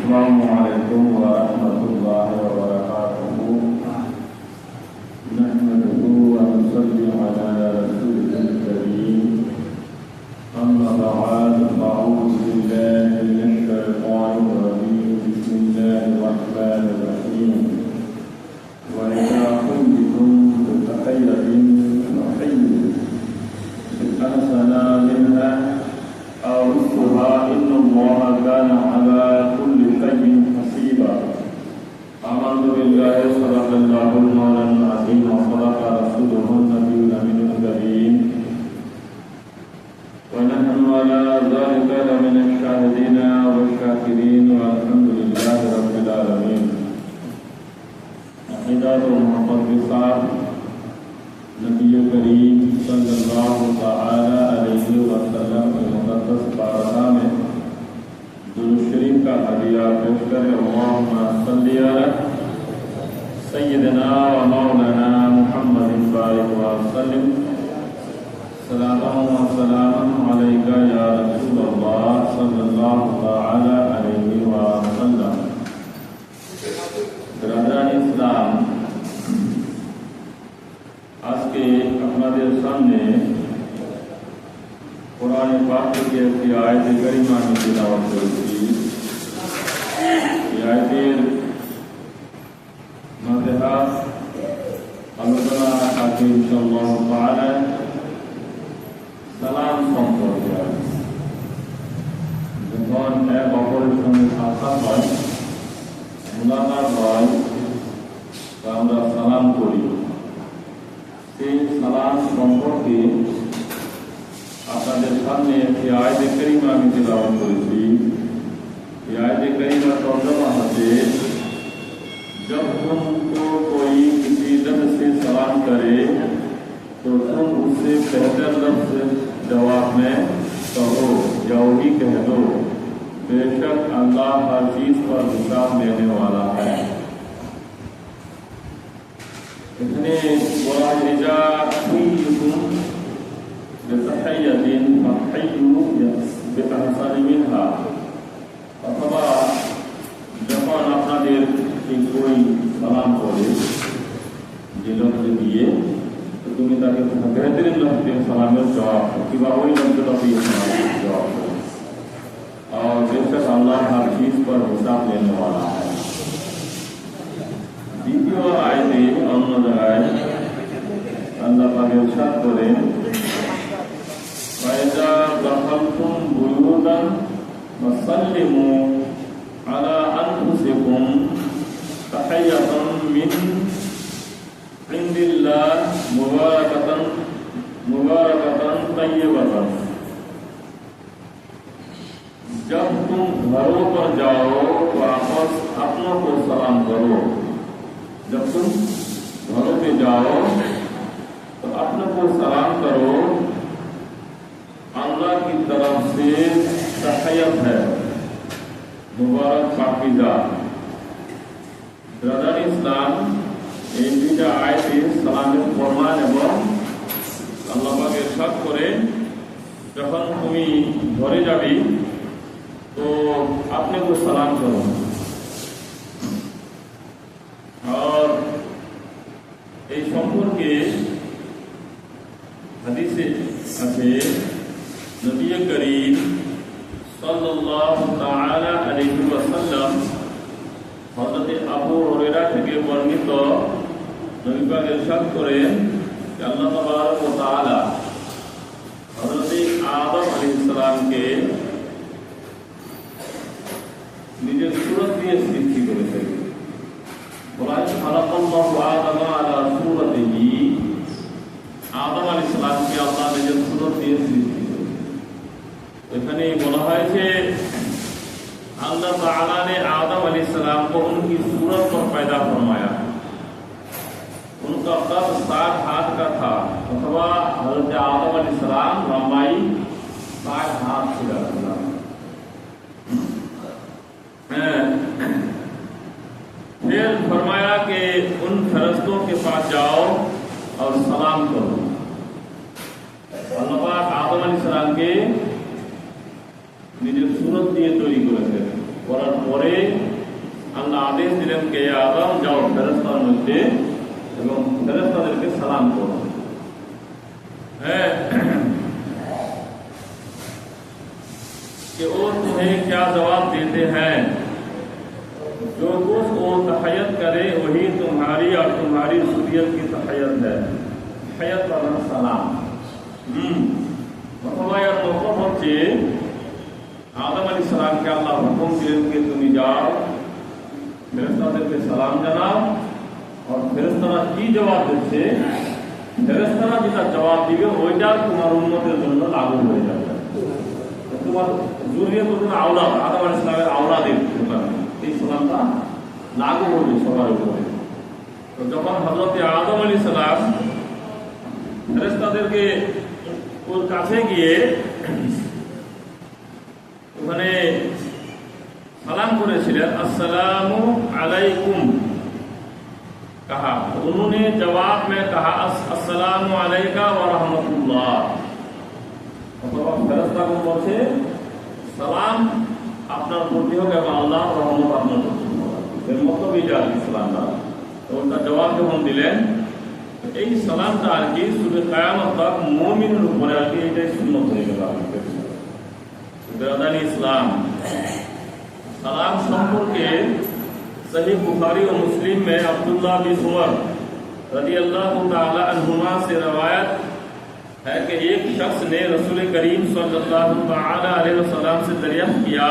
अस्सलामुअलैकुम वरहमतुल्लाहि वबरकातुहू। नहमदुहू व नुसल्ली अला रसूलिल करीम। अम्मा बअद, अऊज़ु बिल्लाहि मिनश शैतानिर रजीम। बिस्मिल्लाहिर रहमानिर रहीम। व इज़ा कुंतुम बितहय्यतिन फहय्यू बिअहसना मिन्हा أو رُدُّوهَا إِنَّ اللَّهَ كَانَ عَلَى كُلِّ شَيْءٍ حَسِيبًا آمنت بالله صدق الله المولى العظيم وصدق رسوله النبي الأمين الكريم ونحن على ذلك لمن الشاهدين والشاكرين والحمد لله رب العالمين عقيدة المقدسات नबी करीम सल्लल्लाहु तआला अलैहि वसल्लम के मुक़द्दस बारगाह में दुरूद शरीफ का हदिया पेश करें। अल्लाहुम्मा सल्ली अला सय्यिदिना व मौलाना मुहम्मदिन बारिक व सल्लिम सलातन व सलामन अलैका या रसूलल्लाह सल्लल्लाहु तआला अलैहि वसल्लम। बिरादरान इस्लाम, आज के আপনাদের সামনে কোরআন পাক থেকে একটি আয়াতে কারিমা আমি তেলাওয়াত করেছি। এই আয়াতের মাঝখানে আলোচনা আছে ইনশাআল্লাহ তাআলা সালাম সম্পর্কে। যখন এক অপরের সঙ্গে সাক্ষাৎ হয়, মুলাকাত হয়, আমরা সালাম করি। সেই সালাম সম্পর্কে আপনাদের সামনে একটি আয়াতে কারিমা আমি তেলাওয়াত করেছি। এই আয়াতে কারিমার তর্জমা है, जब तुमको कोई किसी लफ्ज़ से सलाम करे तो तुम उससे बेहतर लफ्ज़ जवाब में कहो या वही कह दो, बेशक अल्लाह हर चीज़ पर हिसाब लेने वाला है। এখানে বলা হয় যা কুনতুম বিতাহিয়াতিন ফাহাইয়ু বিআহসানি মিনহা, অথবা যখন আপনাদের কোই সালাম করে যে লফজ দিয়ে, তো তুমি তাকে বেহতরিন লফজ দিয়ে সালামের জবাব দাও কিংবা ওই লফজটা দিয়ে সালামের জবাব দাও। और बेशक अल्लाह हर चीज पर हिसाब लेने वाला है। দ্বিতীয় আয়াতে অন্য জায়গায় আল্লাহ পাক ইরশাদ করেন, ফাইজা দাখালতুম বুয়ুতান ফাসাল্লিমু আলা আনফুসিকুম তাহিয়াতান মিন ইনদিল্লাহ मुबारकतन तय्यबतन। जब तुम घरों पर जाओ तो आपस अपनों को सलाम करो। जब तुम घरों पे जाओ तो अपने को सलाम करो। अल्लाह की तरफ से तहय्यत है, मुबारक पाकीज़ा। ब्रदर इस्लाम, এই দুইটা আয়াতে সালামের ফরমান এবং আল্লাহ পাক ইরশাদ করেন, যখন তুমি ঘরে যাবি তো আপনি को सलाम करो। और এই সম্পর্কে হাদিসে আছে, নবী করিম সাল্লাল্লাহু তাআলা আলাইহি ওয়াসাল্লাম হযরত আবু হুরায়রা থেকে বর্ণিত, নবী পাক ইরশাদ করেন যে আল্লাহ তাবারক ওয়া তাআলা হযরত আদম আলাইহিস সালামকে নিজের সূরত দিয়ে সৃষ্টি করেছেন। বলা হয় খালাকাল্লাহু আদামা আলা সূরাতিহি, আদম আলাইহিস সালামকে আল্লাহ নিজের সূরত দিয়ে সৃষ্টি করেছেন। এখানে বলা হয়েছে अल्लाह ताला ने आदम अलैहिस्सलाम को उनकी सूरत पर पैदा फरमाया। उनका कद 60 हाथ का था, अथवा हज़रत आदम अलैहिस्सलाम लंबाई 60 हाथ से ज्यादा था। फिर फरमाया कि उन फरिश्तों के पास जाओ और सलाम करो। अल्लाह पाक आदम अलैहिस्सलाम के নিজের सूरत দিয়ে তৈরি করেছেন। করার পরে আল্লাহ আদেশ দিলেন কে আদম যাও ফেরেশতার মধ্যে এবং ফেরেশতাদেরকে সালাম করো। कि वो तुम्हें क्या जवाब देते हैं, जो कुछ वो तहय्यत करे वही तुम्हारी और तुम्हारी ज़ुर्रियत की तहय्यत है। तहय्यत वाला सलाम अथवा यार मतलब হচ্ছে आदम अलैहिस सलाम के अल्लाह हुक्म दिलेন कि তুমি যাও ফেরেশতাদেরকে সালাম জানাও। और ফেরেশতারা কি জবাব দিচ্ছে, ফেরেশতারা যেটা জবাব দিবে ওইটা তোমার উম্মতের জন্য লাগু হয়ে যাবে। তোমার যুরিয়তের জন্য আওলাদ আদম আলাইহিস সালামের আওলাদের এই সালামটা লাগু হবে সবার উপরে। তো যখন হযরত আদম আলাইহিস সালাম ফেরেশতাদেরকে ওর কাছে গিয়ে ওখানে সালাম করেছিলেন अस्सलामु अलैकुम कहा, उन्होंने जवाब में कहा अस्सलामु अलैका व रहमतुल्लाह। অথবা ফেরেশতা বলছে সালাম আপনার প্রতি হোক এবং আল্লাহর রহমত আপনার প্রতি হোক। এর মতলব এটা সালামটা। তো ওটা জবাব যখন দিলেন এই সালামটা আর কি শুধু কিয়ামত তক মুমিনের উপরে আর কি এটাই সুন্নত হয়ে গেল। বেরাদানি ইসলাম सलाम संपर्के सही बुखारी और मुस्लिम में अब्दुल्लाह बिन उमर रज़ियल्लाहु ताला अन्हुमा से रवायत है कि एक शख्स ने रसूल करीम सल्लल्लाहु ताला अलैहि वसल्लम से दरियाफ्त किया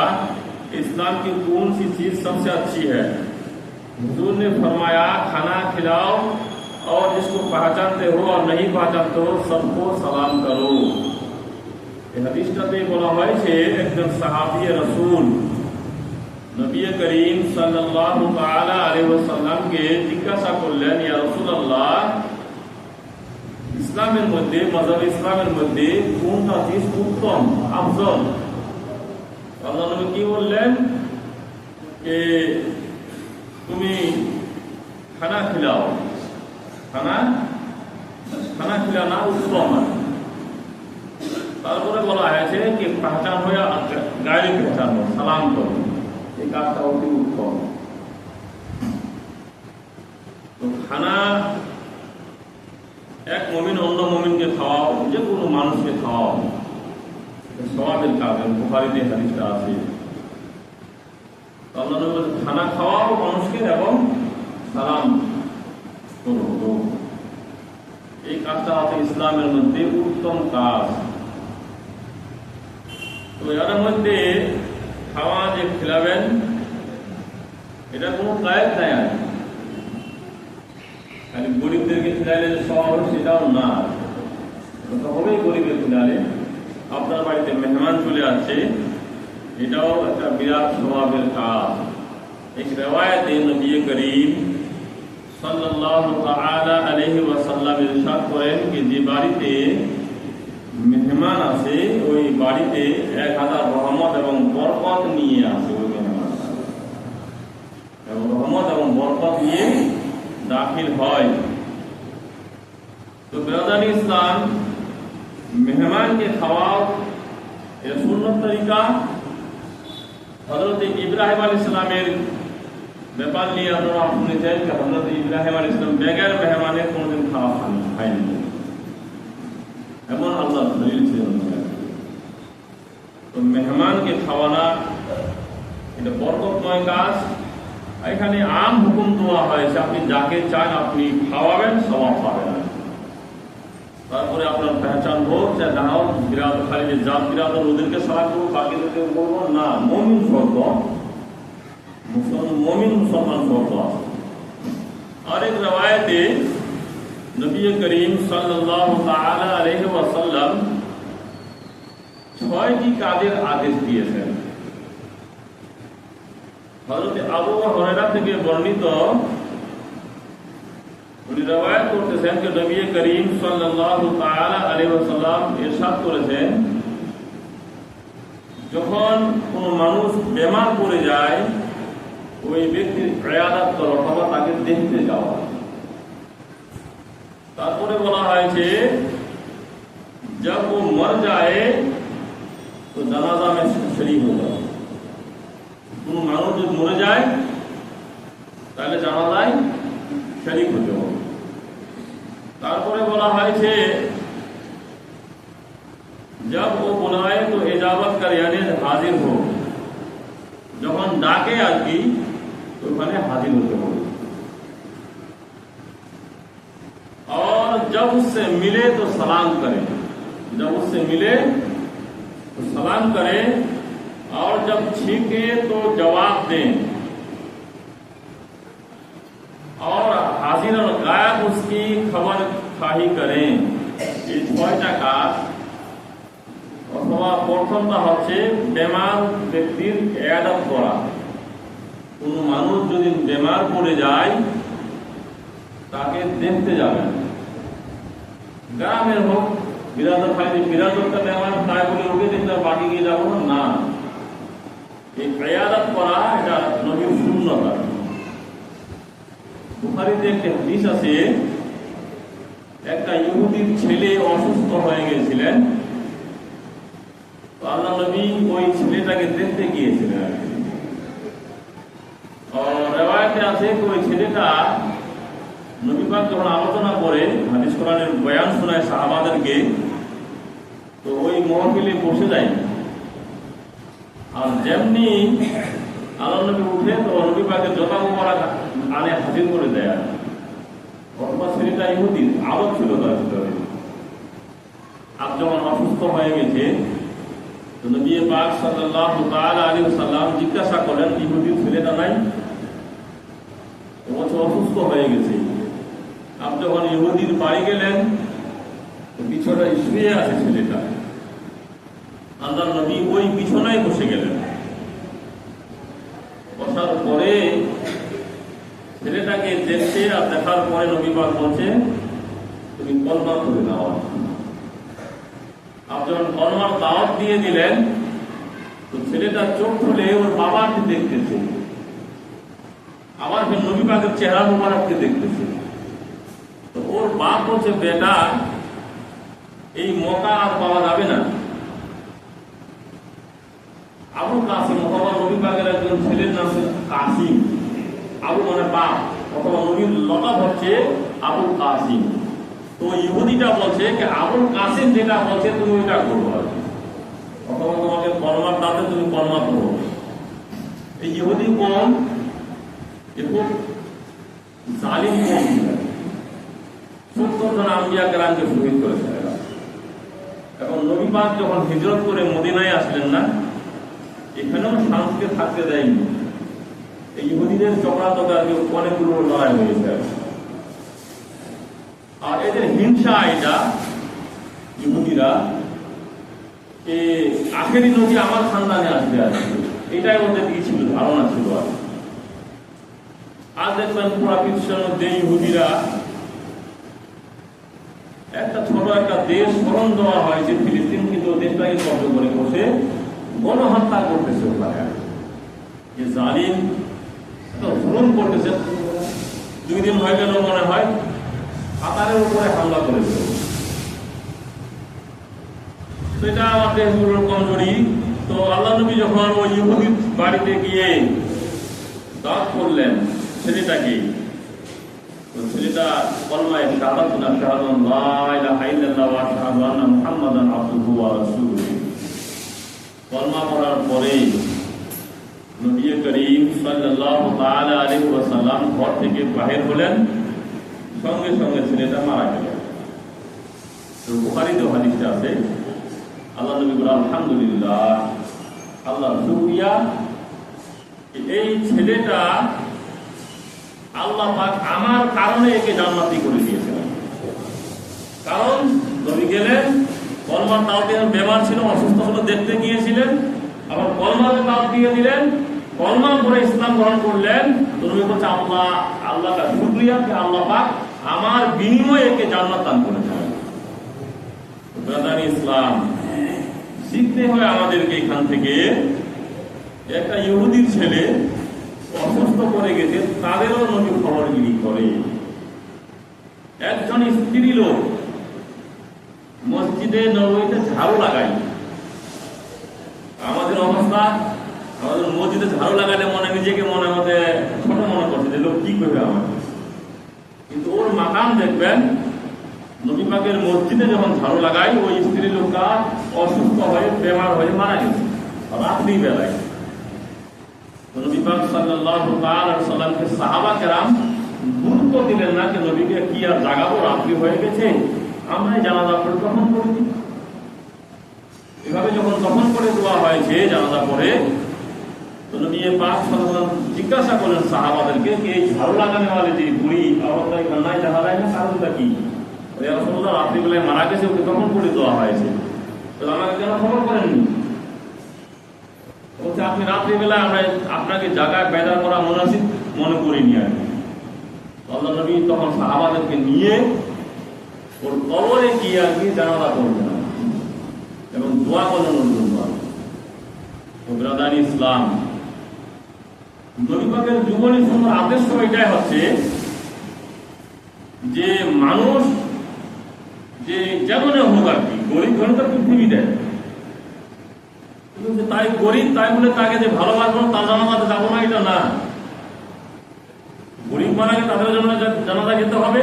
इस्लाम की कौन सी चीज़ सबसे अच्छी है। हुजूर ने फरमाया खाना खिलाओ और जिसको पहचानते हो और नहीं पहचानते हो सबको सलाम करो। हदीसটাতে বলা হয়েছে একজন সাহাবী রাসূল নবী করিম সাল্লাল্লাহু তাআলা আলাইহি ওয়াসাল্লামকে জিজ্ঞাসা করলেন, ইয়া রাসূলুল্লাহ, ইসলামের মধ্যে মাযহাব ইসলামের মধ্যে কোনটা জিনিস উত্তম আফজল? আল্লাহ নবী কি বললেন যে তুমি খানা খিলাও, খানা খিলানা উত্তম। তারপরে বলা হয়েছে কি পহচান হয়ে গায়ে পহচান সালাম করো, এই কাজটা অতি উত্তম। তো খানা এক মুমিন অন্য মুমিনকে খাওয়াও, যে কোনো মানুষকে খাওয়াও, সওয়াবের কাজ। বুখারীতে হাদিসটা আছে। আল্লাহ নবী বলেন খানা খাওয়াও মানুষকে এবং সালাম করো। এই কাজটা হচ্ছে ইসলামের মধ্যে উত্তম কাজ। তো এর মধ্যে খাওয়া যে খিলাবেন এটা কোনো কায়েদ নাই। খালি গরিবদেরকে খিলাইলে যে সব হবে সেটাও না, ওটা হবেই গরিবের খিলালে। আপনার বাড়িতে মেহমান চলে আসছে, এটাও একটা বিরাট স্বভাবের কাজ। এক রিওয়ায়াতে নবী করিম সাল্লাল্লাহু তাআলা আলাইহি ওয়াসাল্লাম ইরশাদ করেন যে যে বাড়িতে মেহমান আছে ওই বাড়িতে 1000 রহমত এবং বরকত নিয়ে আসে। ওই মেহমান এবং রহমত এবং বরকত নিয়ে দাখিল হয়। তো বেরাদানি ইসলাম মেহমানকে খাওয়াও এর সুন্নত তরিকা। হযরত ইব্রাহিম আলাইহিস সালামের ব্যাপার নিয়ে আপনারা শুনেছেন যে হযরত ইব্রাহিম আলাইহিস সালাম বেগার মেহমানের কোনোদিন খাওয়া খায়নি, এমন আল্লাহ দলিল ছিল। তো মেহমানকে খাওয়ানা এটা বরকতময় কাজ। এখানে আম হুকুম দেওয়া হয়েছে আপনি যাকে চান আপনি খাওয়াবেন, সওয়াব পাবেন। তারপরে আপনার পেহচান হোক যে দাও বিরাদ খালি যে জাত বিরাদর ওদেরকে সালাম করবো বাকিদেরকে বলবো না। মুমিন শর্ত, মুমিন মুসলমান শর্ত আছে। আরেক রওয়ায়াতে নবী করিম সাল্লাল্লাহু তাআলা আলাইহি ওয়াসাল্লাম 6টি কাজের আদেশ দিয়েছেন। হযরত আবু হুরায়রা থেকে বর্ণিত উনি রওয়ায়াত করতেছেন যে নবী করিম সাল্লাল্লাহু তাআলা আলাইহি ওয়াসাল্লাম ইরশাদ করেছেন, যখন কোনো মানুষ বেমার পড়ে যায় ওই ব্যক্তির ইয়াদাত করা অথবা তাকে দেখতে যাওয়া। তারপরে বলা হয়েছে जब वो मर जाए तो जनाजा में शरीक हो जाओ। কোনো মানুষ যদি মরে যায় তাহলে জানাজায় শরীক হতে হবে। তারপরে বলা হয়েছে जब वो बुलाए तो इजाबत कर यानी हाजिर हो, যখন ডাকে আর কি তো ওখানে हाजिर होते हो। और जब उससे मिले तो सलाम करें, जब उससे मिले तो सलाम करें, और जब छीके तो जवाब दें, और हाजिर और गायब उसकी खबर खाही करें। ये ছয়টা কাজ। অথবা প্রথমটা হচ্ছে বেমার ব্যক্তির ইয়াদত করা। কোন মানুষ যদি বেমার পড়ে যায় তাকে দেখতে যাবেন, গ্রামের হোক বিরাদত হয়, বিরাদতটা বেমার তাই বলে ওকে দেখতে বাড়ি গিয়ে যাবো না, এই ইয়াদত করা এটা নবীর সুন্নাত। বুখারীতে একটা হাদিস আছে, একটা ইহুদির ছেলে অসুস্থ হয়ে গিয়েছিলেন, তো আল্লাহ নবী ওই ছেলেটাকে দেখতে গিয়েছিলেন। রেওয়ায়েতে আছে ওই ছেলেটা নবী পাক যখন আলোচনা করে হাদিস কোরআনের বয়ান শোনায় সাহাবাদেরকে, তো ওই মহফিলে বসে যায়। আর যেমনি আল্লাহ নবী উঠে তো নবী পাকের জোতা মোবারক আনে হাজির করে দেয়। অথবা ছেলেটা ইহুদি আদব ছিল তার ভিতরে। আর যখন অসুস্থ হয়ে গেছে তো নবী পাক সাল্লাল্লাহু তাআলা আলাইহি ওয়াসাল্লাম জিজ্ঞাসা করেন, ইহুদির ছেলেটা নাই? অসুস্থ হয়ে গেছে। আপনি যখন ইহুদির বাড়ি গেলেন বিছানায় শুয়ে আছে ছেলেটা, আল্লাহ নবী ওই বিছানায় বসে গেলেন। বসার পরে ছেলেটাকে দেখতে আর দেখার পরে নবী পাক বলছে, তুমি কলমা করে দাও। আপনি যখন কলমার দাওয়াত দিয়ে দিলেন তো ছেলেটা চোখ খুলে ওর বাবাকে দেখতেছে, আবার ফের নবী পাকের চেহারা মোবারককে দেখতেছে। তো ওর বাপ বলছে, বেটা এই মকা আর পাওয়া যাবে না। আবুল কাসিম অথবা নবী পাকের একজন ছেলের নাম কাসিম, আবু মানে বাপ, অথবা নবীর লকাব হচ্ছে আবুল কাসিম। তো ইহুদিটা বলছে যে আবুল কাসিম যেটা বলছে তুমি ওইটা করবো, অথবা তোমাকে কলমার দাঁতে তুমি কলমা করবো। এই ইহুদি কম এরকম জালিম কম ছিল, 70 জন আম্বিয়া কেরামকে শহীদ করেছে। এখন নবী পাক যখন হিজরত করে মদিনায় আসলেন না, এখানেও শান্তিতে থাকতে দেয়নি। এই ইহুদিদের চক্রান্তকারী অনেকগুলো লড়াই হয়েছে। আর এদের হিংসা এটা ইহুদিরা আখেরি নবী আমার খানদানে আসবে আসবে, এটাই ওদের কি ছিল, ধারণা ছিল। আর দেখবেন পুরা বিশ্বের মধ্যে ইহুদিরা একটা ছোট একটা দেশ স্মরণ দেওয়া হয়েছে ফিলিস্তিন, কিন্তু দেশটাকে কব্জ করে বসে গণহত্যা করতেছে। ওখানে যে জালিম জুলুম করতেছে। 2 দিন হয়ে গেল মনে হয় কাতারের উপরে হামলা করেছে। সেটা আমাদের কমজোরি। তো আল্লাহ নবী যখন ওই ইহুদির বাড়িতে গিয়ে দাওয়াত করলেন ছেলেটাকে, তো ছেলেটা কলমায়ে শাহাদাত না শাহাদাত লা ইলাহা ইল্লাল্লাহ ওয়া আশহাদু আন্না মুহাম্মাদান আবদুহু ওয়া রাসূলুহু কলমা পড়ার পরে নবী করিম সাল্লাল্লাহু তাআলা আলাইহি ওয়াসাল্লাম ঘর থেকে বাহির হলেন, সঙ্গে সঙ্গে ছেলেটা মারা গেল। তো বুখারীতে হাদিসটা আছে, আল্লাহ নবী বলেন আলহামদুলিল্লাহ, আল্লাহ শুকরিয়া, এই ছেলেটা আল্লাহ পাক আমার কারণে একে জান্নাতি করে দিয়েছেন। কারণ নবী গেলেন কলমার দাওয়াত দিয়ে, বেমার ছিল অসুস্থ ছিল, দেখতে গিয়েছিলেন, আবার কলমার দাওয়াত দিয়ে দিলেন, কলমা পড়ে ইসলাম গ্রহণ করলেন। তো নবী বলছে আল্লাহ কা শুকরিয়া যে আল্লাহ পাক আমার বিনিময়ে একে জান্নাত দান করেছেন। ব্রাদার ইসলাম শিখতে হয় আমাদেরকে এখান থেকে। একটা ইহুদির ছেলে অসুস্থ করে গেছে, তাদেরও নবী খবরগিরি করে। একজন স্ত্রী লোক মসজিদে নববীতে ঝাড়ু লাগায়। আমাদের অবস্থা, আমাদের মসজিদে ঝাড়ু লাগালে দেখবেন নবী পাকের মসজিদে যখন ঝাড়ু লাগায় ওই স্ত্রী লোকটা অসুস্থ হয়ে বেমার হয়ে মারা গেছে রাত্রি বেলায়। নবী পাক সাল্লাল্লাহু তাআলা আলাইহি সাল্লামকে সাহাবা কেরাম গুরুত্ব দিলেন না যে নবীকে কি আর জাগাবো, রাত্রি হয়ে গেছে, আমরাই জানাজা পড়ে তখন করি। এভাবে যখন তখন করে দেওয়া হয়েছে জানাজা পড়ে, তো নবী পাক সাল্লাল্লাহু আলাইহি ওয়াসাল্লাম জিজ্ঞাসা করলেন সাহাবাদেরকে যে এই ঝাড়ু লাগানো वाले যে বুড়ি অবস্থায় কান্নায় দেখা যায় না, কারণটা কি? ইয়া রাসূলুল্লাহ, রাত্রি বেলায় মারা গেছে, ওকে তখন করে দেওয়া হয়েছে, তো আমাকে কেন খবর করেননি? বলছে আপনি রাত্রিবেলায় আমরা আপনাকে জায়গায় বেদার করা মুনাসিব মনে করিনি আর কি। আল্লাহ নবী তখন সাহাবাদেরকে নিয়ে ওর কবরে গিয়ে আর কি জানাজা করলেন এবং দোয়া করলেন ওর জন্য। তো ব্রাদার ইসলাম, নবী পাকের জীবনী সুন্দর আদর্শ এটাই হচ্ছে যে মানুষ যে যেমন হোক আর কি, গরিব ধরে তো পৃথিবী দেয়, তাই গরিব তাই বলে তাকে যে ভালোবাসবো তার জানাজাতে যাবো না, এটা না। গরিব মারা গেলে তাদেরও জানাজা যেতে হবে,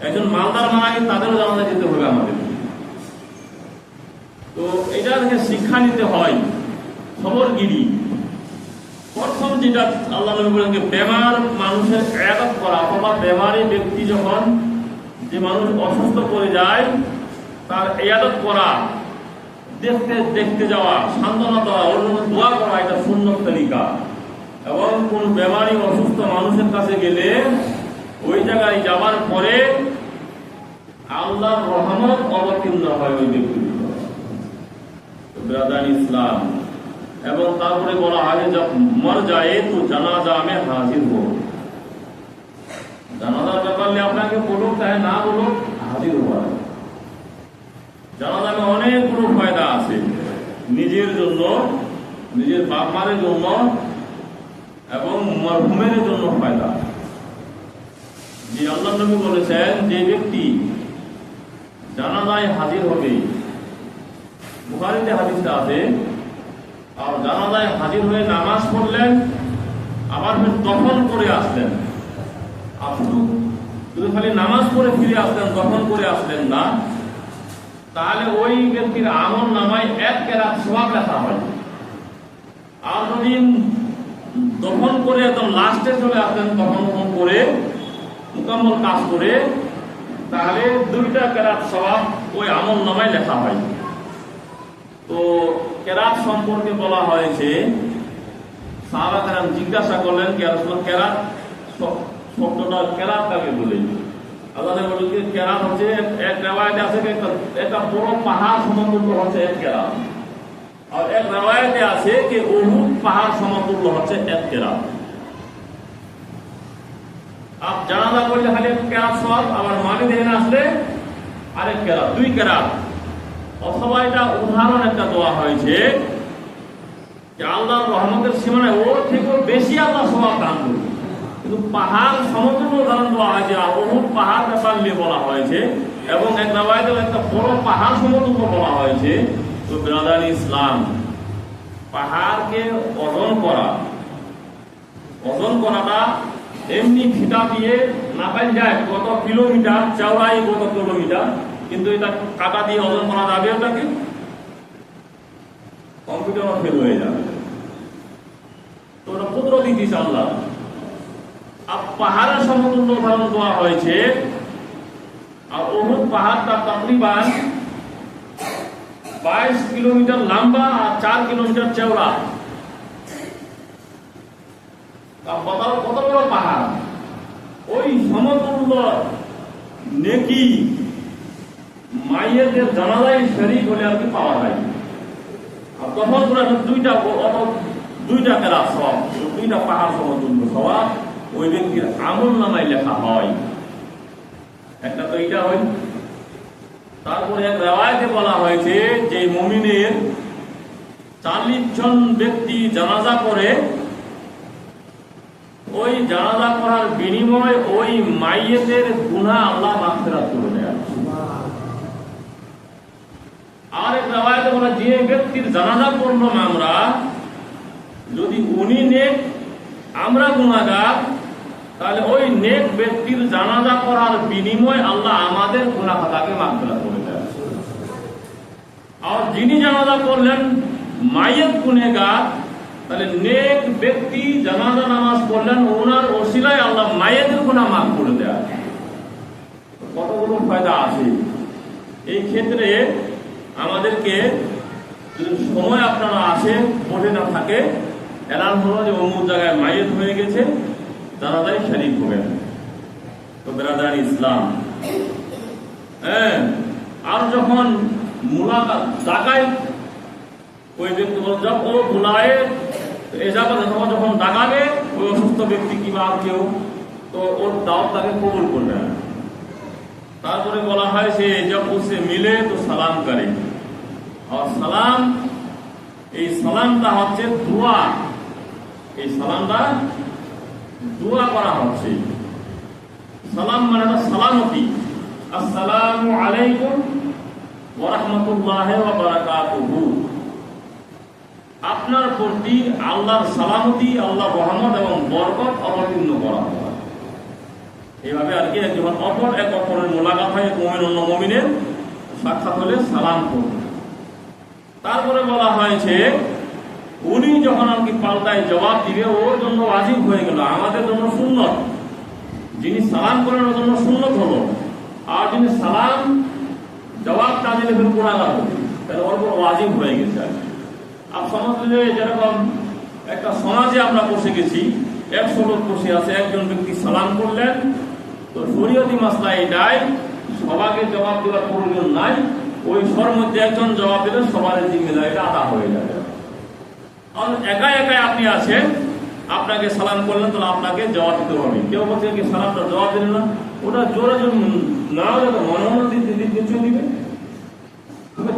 একজন মালদার মারা গেলে তাদেরও জানাজা যেতে হবে আমাদের। তো এটা থেকে শিক্ষা নিতে হয় খবরগিরি। প্রথম যেটা আল্লাহ নবী বলেন যে বেমার মানুষের ইবাদত করা, অথবা বেমারি ব্যক্তি যখন যে মানুষ অসুস্থ পড়ে যায় তার ইবাদত করা, দেখতে যাওয়া, সান্ত্বনা দেওয়া, ওর জন্য দোয়া করা, এটা সুন্নত তরিকা। এবং কোন বেমারি অসুস্থ মানুষের কাছে গেলে ওই জায়গায় যাবার পরে আল্লাহর রহমত অবতীর্ণ হয় ওই ব্যক্তির উপর। ব্রাদার ইসলাম, এবং তারপরে বলা হয় যে মর যায় তো জানাজা মে হাজির হো। জানাজার ব্যাপারে আপনাকে বলুক চাহে না বলুক, হাজির হওয়া। জানাজামে অনেকগুলো ফায়দা আছে, নিজের জন্য, নিজের বাপ মায়ের জন্য এবং মরহুমের জন্য ফায়দা। যে আল্লাহ নবী বলেছেন যে ব্যক্তি জানাজায় হাজির হবে, বুখারীতে হাদিসটা আছে, আর জানাজায় হাজির হয়ে নামাজ পড়লেন, আবার ফের দফন করে আসলেন, আর শুধু খালি নামাজ পড়ে ফিরে আসলেন, দফন করে আসলেন না, তাহলে ওই ব্যক্তির আমল নামায় এক কেরাত সওয়াব লেখা হয়। আর যদি দফন করে একদম লাস্টে চলে আসলেন, দফন করে মুকাম্মল কাজ করে, তাহলে 2টা কেরাত সওয়াব ওই আমল নামায় লেখা হয়। তো কেরাত সম্পর্কে বলা হয়েছে, সাহাবা কেরাম জিজ্ঞাসা করলেন কে রাসূলুল্লাহ কেরাত শব্দটা কেরাত কাকে বলে? আল্লাহ বলেন যে কেরাত হচ্ছে, এক রিওয়ায়াতে আছে একটা বড় পাহাড় সমতুল্য হচ্ছে এক কেরাত, আর এক রিওয়ায়াতে আছে যে উহুদ পাহাড় সমতুল্য হচ্ছে এক কেরাত। আপ জানাজা করলে খালি এক কেরাত সওয়াব, আবার মাটি দেখে আসলে আরেক কেরাত, 2 কেরাত। অথবা এটা উদাহরণ একটা দেওয়া হয়েছে যে আল্লাহর রহমতের সীমানায় ওর থেকেও বেশি আল্লাহ সওয়াব দান করবে, কিন্তু পাহাড় সমতুল্য উদাহরণ দেওয়া হয়েছে, উহুদ পাহাড় ব্যাপার নিয়ে বলা হয়েছে, এবং এক রিওয়ায়াতে একটা বড় পাহাড় সমতুল্য বলা হয়েছে। তো ব্রাদার ইসলাম, পাহাড়কে ওজন করাটা এমনি ফিতা দিয়ে নাপাই যায় কত কিলোমিটার চওড়াই, কত কিলোমিটার, কিন্তু এটা কাটা দিয়ে ওজন করা যাবে, ওটাকে কম্পিউটার ফেল হয়ে যাবে। তো ওটা কুদরতি দিয়েছে আল্লাহ। আর পাহাড়ের সমতুল্য উদাহরণ দেওয়া হয়েছে, আর উহুদ পাহাড়টা তাকরিবান 22 কিলোমিটার লম্বা আর 4 কিলোমিটার চওড়া। কত বড় পাহাড়! ওই সমতুল্য নেকি মাইয়েদের জানাজায় শরীক হলে আর কি পাওয়া যায়। আর তখন পুরো 2টা কেরাত সওয়াব, 2টা পাহাড় সমতুল্য সওয়াব ওই ব্যক্তির আমল নামায় লেখা হয়। একটা তো এইটা হয়। তারপরে এক রিওয়ায়াতে বলা হয়েছে যে মুমিনের 40 জন ব্যক্তি জানাজা করে, ওই জানাজা করার বিনিময়ে ওই মাইয়েতের গুনাহ আল্লাহ মাগফিরাত করে দেন। আর এক রিওয়ায়াতে বলা যে ব্যক্তির জানাজা করলাম আমরা, যদি উনি নেক আমরা গুনাহগার, তাহলে ওই নেক ব্যক্তির জানাজা করার বিনিময়ে আল্লাহ আমাদের গুনাহ খাতাকে মাগফিরাত করে দেন। আর যিনি জানাজা করলেন মাইয়াত গুনেহগার, তাহলে নেক ব্যক্তি জানাজা নামাজ পড়লেন, ওনার ওসিলায় আল্লাহ মাইয়াতের গুনাহ মাফ করে দেয়। কতগুলো ফায়দা আছে। এই ক্ষেত্রে আমাদেরকে যদি সময় আপনারা আসে পড়ে না থাকে, এলান হলো যে অমুক জায়গায় মাইয়াত হয়ে গেছে, জানাজায় শরীক হবেন। তো ব্রাদার ইসলাম, হ্যাঁ, আর যখন মুলাকাত ডাকায় ওই ব্যক্তি ও বুলায় যখন ডাকাবে ওই অসুস্থ ব্যক্তি কিংবা আর কেউ, তো ওর দাওয়াত তাকে কবুল করবে না। তারপরে বলা হয় সে জব উসে মিলে তো সালাম করে। আর সালাম, এই সালামটা হচ্ছে দোয়া, এই সালামটা দোয়া করা হচ্ছে। সালাম মানে সালামতি, আসসালামু আলাইকুম ওয়া রাহমাতুল্লাহি ওয়া বারাকাতুহু। আপনার প্রতি আল্লাহর সালামতি, আল্লাহ রহমত এবং বরকত অবতীর্ণ করা হয়। এইভাবে আর কি যখন অপর এক অপরের মোলাকাত হয়, মুমিন অন্য মুমিনের সাক্ষাৎ হলে সালাম করবে। তারপরে বলা হয়েছে উনি যখন আর কি পাল্টায় জবাব দিবে, ওর জন্য ওয়াজিব হয়ে গেল, আমাদের জন্য সুন্নত। যিনি সালাম করেন ওর জন্য সুন্নত হলো, আর যিনি সালাম জবাব না দিলে ফের গুনাহগার হবে, তাহলে ওর উপর ওয়াজিব হয়ে গেছে। আর সমাজে যেরকম একটা সমাজে আমরা বসে গেছি, 100 লোক বসে আছে, একজন ব্যক্তি সালাম করলেন, তো শরীয়তি মাসলা এটাই সবাইকে জবাব দেওয়ার প্রয়োজন নাই, ওই সর মধ্যে একজন জবাব দিলে সবার জিম্মেদারিটা আদা হয়ে যাবে। আর একা একাই আপনি আছেন, আপনাকে সালাম করলেন, তাহলে আপনাকে জবাব দিতে হবে। কেউ বলছে কি সালামটা জবাব দিলেন না, ওটা জোরে না হলে তো মনে মনে দিচ্ছে দিবে,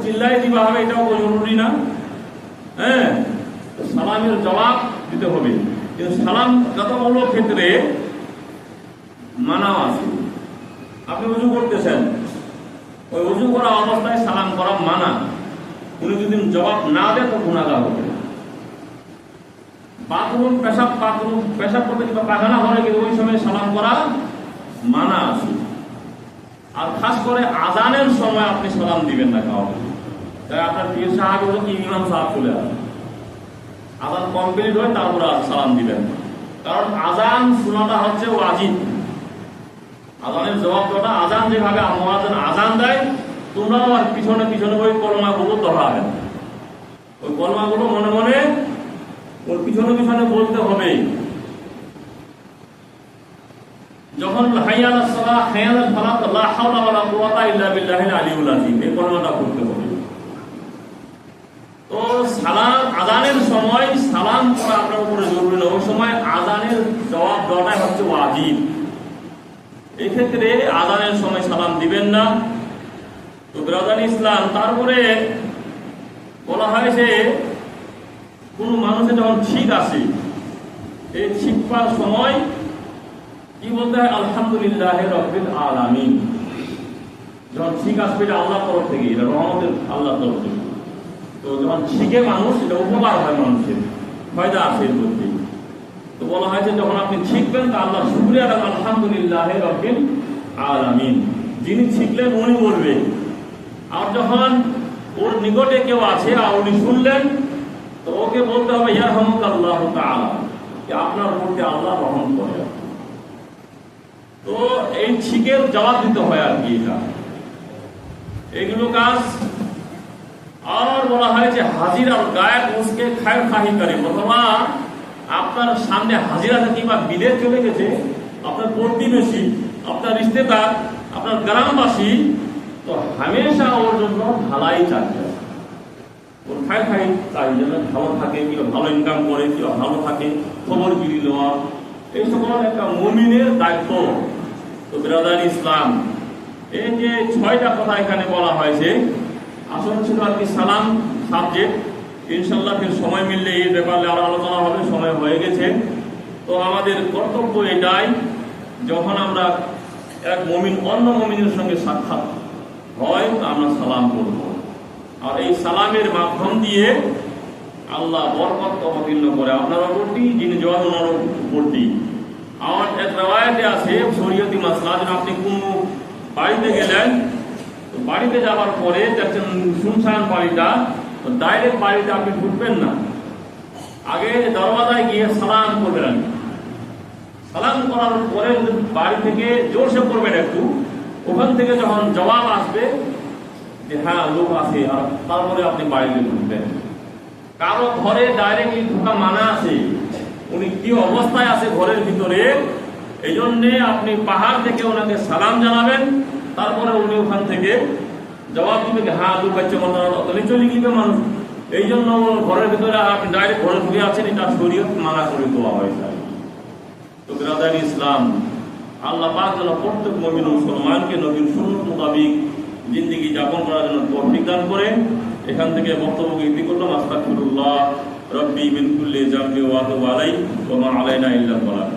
চিল্লাই দিবা হবে, এটাও জরুরি না। হ্যাঁ, সালামের জবাব দিতে হবে, কিন্তু সালাম কতগুলো ক্ষেত্রে মানাও আছে। আপনি উজু করতেছেন, ওই উজু করা অবস্থায় সালাম করা মানা, উনি যদি জবাব না দেয় তো গুনাহগার হবে। বাথরুম পেশাব করতে কিংবা পায়খানা ঘরে কিন্তু ওই সময় সালাম করা মানা আছে। আর খাস করে আজানের সময় আপনি সালাম দিবেন না কাউকে। তাই আপনার প্রিয় সাহাবী হলো কি ইমাম সাহেব চলে আসে, আজান কমপ্লিট হয় তারপরে সালাম দিবেন, কারণ আজান শোনাটা হচ্ছে ওয়াজিব। আজানের জবাব দেওয়াটা, আজান যেভাবে মুয়াজ্জিন আজান দেয়, তোমরাও আর পিছনে পিছনে ওই কলমাগুলো দোহরাবেন, ওই কলমাগুলো মনে মনে ওর পিছনে পিছনে বলতে হবে। যখন হাইয়া আলাস সালাহ হাইয়া আলাল ফালাহ লা হাওলা ওয়ালা কুওয়াতা ইল্লা বিল্লাহিল আলিয়্যিল আযীম, এই কলমাটা পড়তে হবে। তো সালাম আজানের সময় সালাম করা আপনার উপরে জরুরি না, ওই সময় আজানের জবাব দেওয়াটাই হচ্ছে ওয়াজিব। এই ক্ষেত্রে আজানের সময় সালাম দিবেন না। তো ব্রাদার ইসলাম, তারপরে বলা হয় যে কোন মানুষের যখন ঠিক আসে, এই ঠিক পাওয়ার সময় কি বলতে হয়? আলহামদুলিল্লাহি রাব্বিল আলামিন। যখন ঠিক আসবে এটা আল্লাহর তরফ থেকে, এটা রহমতের আল্লাহর তরফ থেকে। তো যখন শিখে মানুষ, এটা উপকার হয়, মানুষের ফায়দা আছে এর মধ্যে। তো বলা হয়েছে যখন আপনি শিখবেন তা আল্লাহ শুকরিয়া আদায়, আলহামদুলিল্লাহি রাব্বিল আলামিন। যিনি শিখলেন উনি বলবেন। আর যখন ওর নিকটে কেউ আছে আর উনি শুনলেন, তো ওকে বলতে হবে ইয়ারহামুকাল্লাহু তাআলা, যে আপনার প্রতি আল্লাহ রহম করে। তো এই শিখের জবাব দিতে হয় আর কি, এটা এগুলো কাজ। আর বলা হয় যে হাজির আর গায়ক উসকে খায় খাহি করে, অথবা আপনার সামনে হাজির আছে কিংবা বিদেশ চলে গেছে, আপনার প্রতিবেশী, আপনার রিশতেদার, আপনার গ্রামবাসী, তো হামেশা ওর জন্য ভালাই চাচ্ছে, ওর খায় খাই তাই যেন ভালো থাকে, কিংবা ভালো ইনকাম করে, কিংবা ভালো থাকে, খবর গিরি দেওয়া, এই সকল একটা মুমিনের দায়িত্ব। তো ব্রাদার ইসলাম, এই যে 6টা কথা এখানে বলা হয়েছে, আসলে ছিল আর কি সালাম সাবজেক্ট। ইনশাল্লাহ ফির সময় মিললে এই ব্যাপারে আরো আলোচনা হবে, সময় হয়ে গেছে। তো আমাদের কর্তব্য এটাই, যখন আমরা এক মুমিন অন্য মুমিনের সঙ্গে সাক্ষাৎ হয় আমরা সালাম করব, আর এই সালামের মাধ্যম দিয়ে আল্লাহ বরকত অবতীর্ণ করে আপনার উপরটি, যিনি জবাব ওনার উপরটি। আমার এক রেওয়ায়েতে আছে শরীয়তি মাসলা, যেন আপনি কোন বাড়িতে গেলেন, তো বাড়িতে যাওয়ার পরে দেখছেন শুনশান বাড়িটা, তো ডাইরেক্ট বাড়িতে আপনি ঢুকবেন না, আগে দরওয়াজায় গিয়ে সালাম করবেন। সালাম করার পরে বাড়ি থেকে জোরসে করবেন একটু, ওখান থেকে যখন জবাব আসবে যে হ্যাঁ লোক আছে, আর তারপরে আপনি বাড়িতে ঢুকবেন। কারো ঘরে ডাইরেক্টলি ঢোকা মানা আছে, উনি কি অবস্থায় আছে ঘরের ভিতরে, এই জন্যে আপনি পাহাড় থেকে ওনাকে সালাম জানাবেন, তারপরে উনি ওখান থেকে জবাব দিবে যে হ্যাঁ লোক বাচ্চা কথা চলে গিয়ে মানুষ। এই জন্য ঘরের ভিতরে আপনি ডাইরেক্ট ঘরে ঢুকে আছেন, এটা শরীয়ত মানা করে দেওয়া হয়েছে। তো বিরাদার ইসলাম, আল্লাহ পাক যেন প্রত্যেক মুমিন মুসলমানকে নবীর সুন্নাত মোতাবেক জিন্দেগি যাপন করার জন্য তৌফিক দান করে। এখান থেকে বক্তব্য ইতি করলাম। আস্তাগফিরুল্লাহ রব্বি মিন কুল্লি যামবি ওয়া আতুবু আলাইহি ওয়া মা আলাইনা ইল্লাল বালাগ।